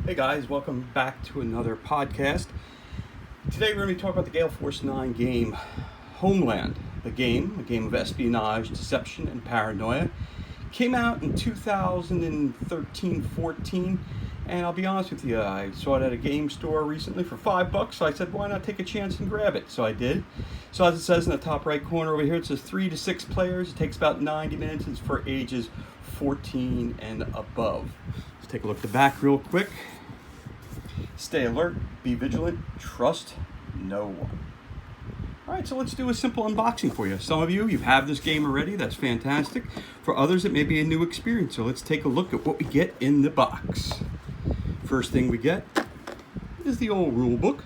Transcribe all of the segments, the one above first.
Hey guys, welcome back to another podcast. Today we're going to be talking about the Gale Force 9 game, Homeland. A game of espionage, deception, and paranoia. Came out in 2013-14, and I'll be honest with you, I saw it at a game store recently for $5, so I said, why not take a chance and grab it? So I did. So as it says in the top right corner over here, it says 3 to 6 players. It takes about 90 minutes. It's for ages 14 and above. Let's take a look at the back real quick. Stay alert, be vigilant, trust no one. All right, so let's do a simple unboxing for you. Some of you have this game already. That's fantastic. For others, it may be a new experience. So let's take a look at what we get in the box. First thing we get is the old rule book.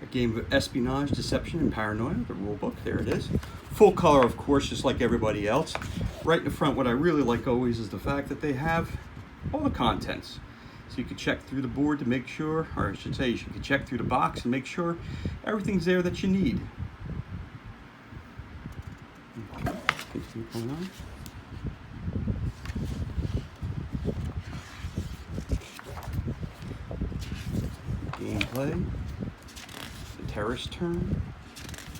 A game of espionage, deception, and paranoia. The rule book, there it is. Full color, of course, just like everybody else. Right in the front, what I really like always is the fact that they have all the contents. So you can check through the board to make sure, or I should say, you can check through the box and make sure everything's there that you need. Okay, continue going on. Gameplay, the terrorist turn,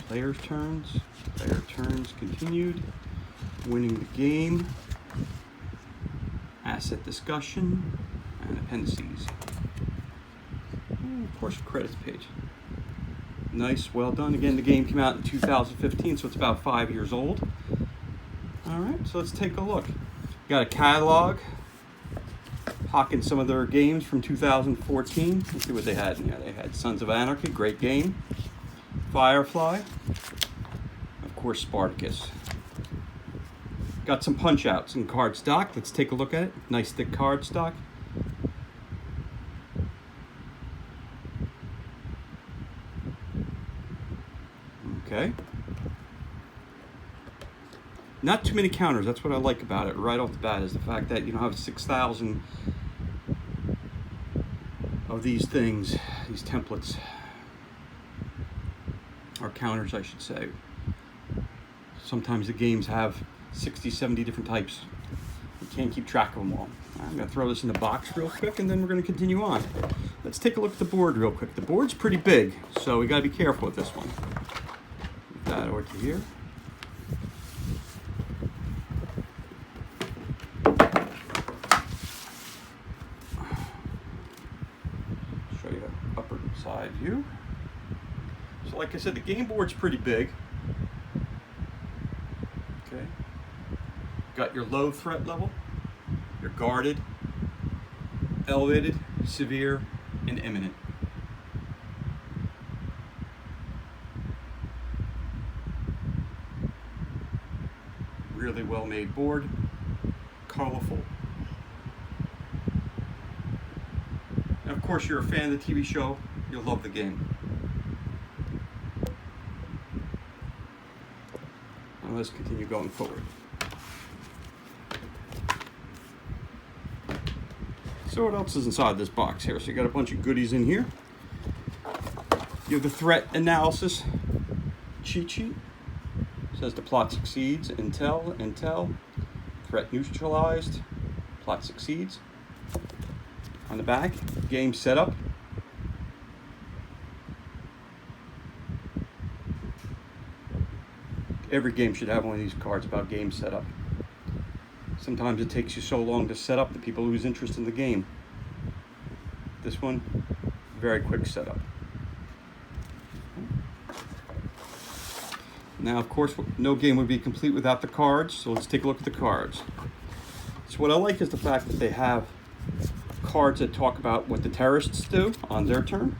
player's turns, player turns continued, winning the game, asset discussion, and appendices. And of course, credits page. Nice, well done. Again, the game came out in 2015, so it's about 5 years old. All right, so let's take a look. Got a catalog, hawking some of their games from 2014. Let's see what they had in here. They had Sons of Anarchy, great game. Firefly, of course, Spartacus. Got some punch outs in card stock. Let's take a look at it. Nice thick card stock. Okay. Not too many counters. That's what I like about it right off the bat, is the fact that you don't have 6,000 of these things, these templates, or counters, I should say. Sometimes the games have 60, 70 different types. You can't keep track of them all. I'm going to throw this in the box real quick, and then we're going to continue on. Let's take a look at the board real quick. The board's pretty big, so we got to be careful with this one. Move that over to here. Show you the upper side view. So like I said, the game board's pretty big. Okay. Got your low threat level, your guarded, elevated, severe, and imminent. Really well made board, colorful. And of course, you're a fan of the TV show, you'll love the game. Now let's continue going forward. So what else is inside this box here? So you got a bunch of goodies in here. You have the threat analysis cheat sheet. It says the plot succeeds, intel, threat neutralized, plot succeeds. On the back, game setup. Every game should have one of these cards about game setup. Sometimes it takes you so long to set up that people lose interest in the game. This one, very quick setup. Now, of course, no game would be complete without the cards, so let's take a look at the cards. So what I like is the fact that they have cards that talk about what the terrorists do on their turn.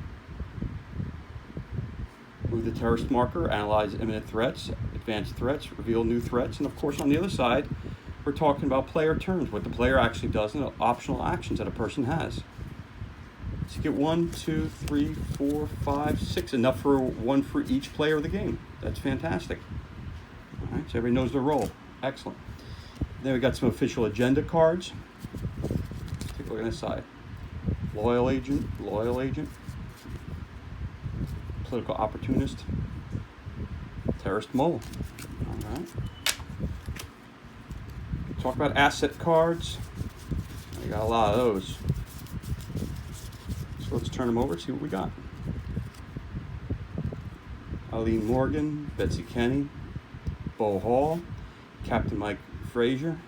Move the terrorist marker, analyze imminent threats, advanced threats, reveal new threats, and of course on the other side, we're talking about player turns, what the player actually does, and the optional actions that a person has. So you get 1, 2, 3, 4, 5, 6, enough for one for each player of the game. That's fantastic. All right, so everybody knows their role. Excellent. Then we got some official agenda cards. Let's take a look at this side. Loyal agent, political opportunist, terrorist mole. All right. Talk about asset cards. You got a lot of those. So let's turn them over, see what we got. Eileen Morgan, Betsy Kenny, Bo Hall, Captain Mike Frazier,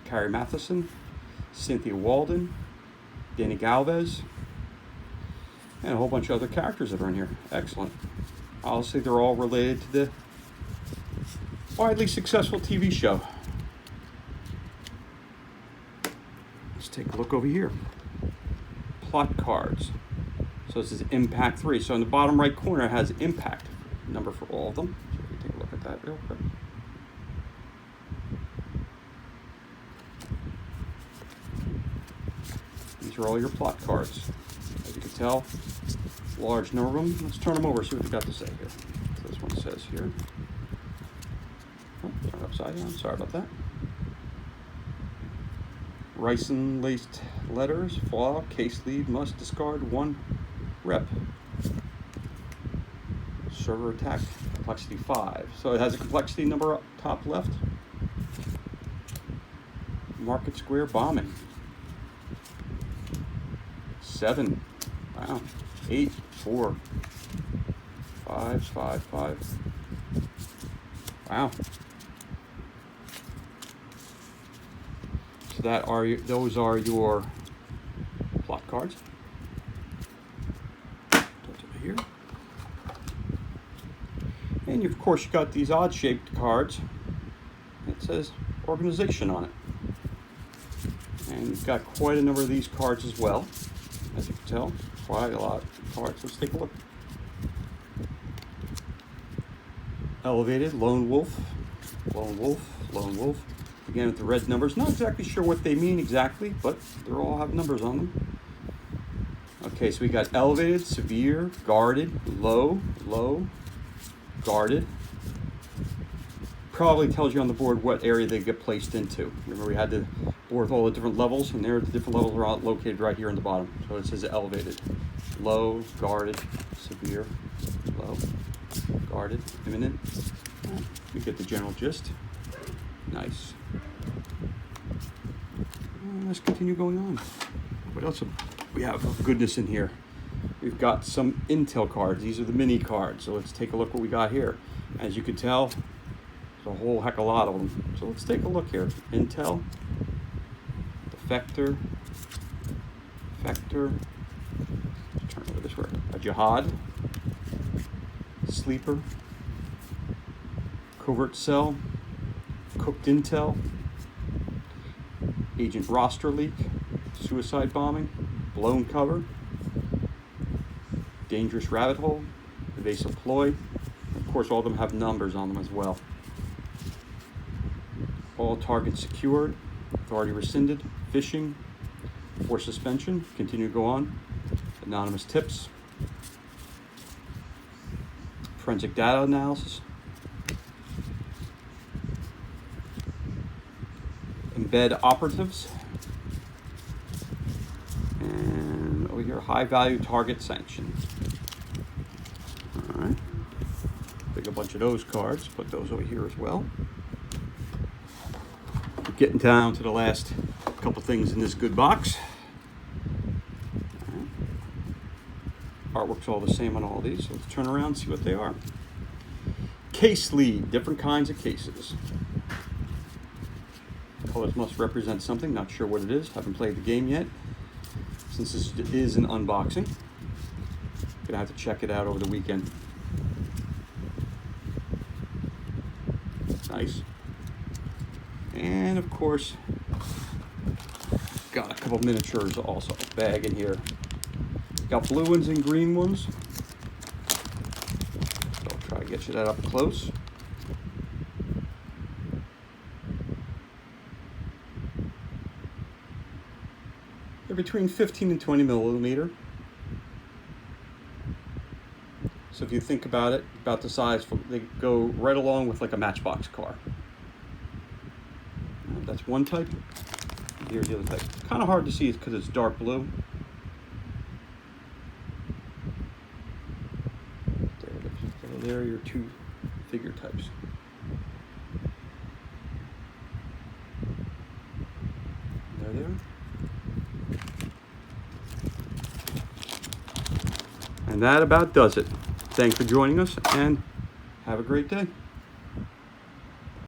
Carrie Matheson, Cynthia Walden, Danny Galvez, and a whole bunch of other characters that are in here. Excellent. Obviously, they're all related to the widely successful TV show. Let's take a look over here. Plot cards. So this is Impact 3. So in the bottom right corner it has Impact number for all of them. So we can take a look at that real quick. These are all your plot cards. As you can tell, large number of them. Let's turn them over, see what they got to say here. So this one says here. Oh, turn it upside down. Sorry about that. Ricin laced letters. Flaw. Case lead must discard 1 rep. Server attack. Complexity 5. So it has a complexity number up top left. Market Square bombing. 7. Wow. 8, 4, 5, 5, 5. Wow. So those are your plot cards. Those over here. And of course you got these odd-shaped cards. It says organization on it. And you've got quite a number of these cards as well. As you can tell, quite a lot of cards. Let's take a look. Elevated, Lone Wolf, Lone Wolf, Lone Wolf. Again with the red numbers. Not exactly sure what they mean exactly, but they all have numbers on them. Okay, so we got elevated, severe, guarded, low, low, guarded. Probably tells you on the board what area they get placed into. Remember we had the board with all the different levels, and there the different levels are all located right here on the bottom. So it says elevated, low, guarded, severe, low, guarded, imminent. You get the general gist. Nice. Let's continue going on. What else we have of goodness in here? We've got some Intel cards. These are the mini cards. So let's take a look what we got here. As you can tell, there's a whole heck of a lot of them. So let's take a look here. Intel, Defector, turn over this way. A Jihad, Sleeper, Covert Cell, Cooked Intel, Agent Roster Leak, Suicide Bombing, Blown Cover, Dangerous Rabbit Hole, Evasive Ploy. Of course, all of them have numbers on them as well. All targets secured, authority rescinded, phishing, force suspension, continue to go on, anonymous tips, forensic data analysis, embed operatives, and over here, high value target sanction. All right, take a bunch of those cards, put those over here as well. Getting down to the last couple things in this good box. All right. Artwork's all the same on all these, so let's turn around and see what they are. Case lead, different kinds of cases. Colors must represent something, not sure what it is, haven't played the game yet. Since this is an unboxing, gonna have to check it out over the weekend. Nice. And of course, got a couple miniatures also, bag in here. Got blue ones and green ones. So I'll try to get you that up close. They're between 15 and 20 millimeter. So if you think about it, about the size, they go right along with like a Matchbox car. That's one type. Here's the other type. It's kind of hard to see because it's dark blue. There are your two figure types. There. And that about does it. Thanks for joining us, and have a great day.